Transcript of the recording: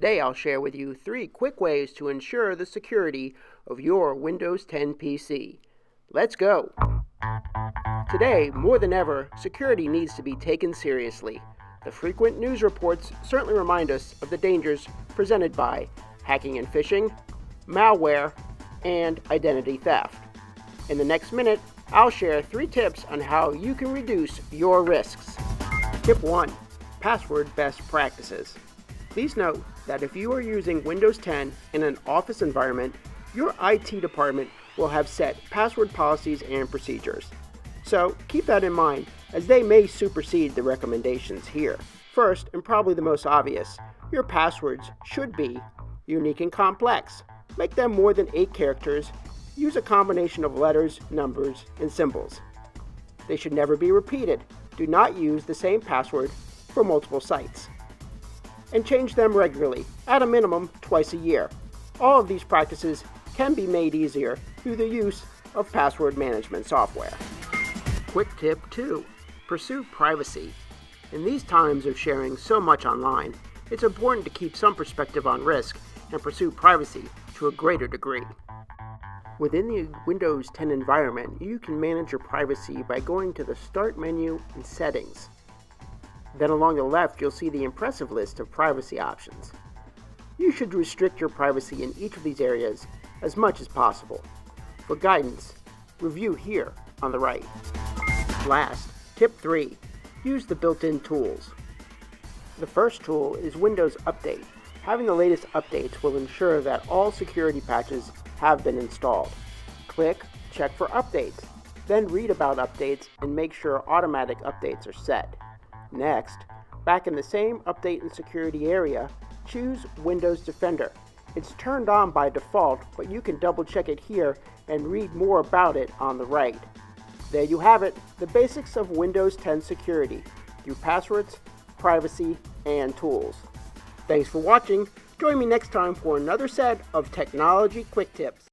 Today I'll share with you 3 quick ways to ensure the security of your Windows 10 PC. Let's go! Today, more than ever, security needs to be taken seriously. The frequent news reports certainly remind us of the dangers presented by hacking and phishing, malware, and identity theft. In the next minute, I'll share 3 tips on how you can reduce your risks. Tip 1. Password best practices. Please note that if you are using Windows 10 in an office environment, your IT department will have set password policies and procedures. So keep that in mind, as they may supersede the recommendations here. First, and probably the most obvious, your passwords should be unique and complex. Make them more than 8 characters. Use a combination of letters, numbers, and symbols. They should never be repeated. Do not use the same password for multiple sites. And change them regularly, at a minimum twice a year. All of these practices can be made easier through the use of password management software. Quick tip 2. Pursue privacy. In these times of sharing so much online, it's important to keep some perspective on risk and pursue privacy to a greater degree. Within the Windows 10 environment, you can manage your privacy by going to the Start menu and Settings. Then along the left, you'll see the impressive list of privacy options. You should restrict your privacy in each of these areas as much as possible. For guidance, review here on the right. Last, tip 3. Use the built-in tools. The first tool is Windows Update. Having the latest updates will ensure that all security patches have been installed. Click Check for Updates, then read about updates and make sure automatic updates are set. Next, back in the same Update and Security area, choose Windows Defender. It's turned on by default, but you can double-check it here and read more about it on the right. There you have it, the basics of Windows 10 security through passwords, privacy, and tools. Thanks for watching. Join me next time for another set of technology quick tips.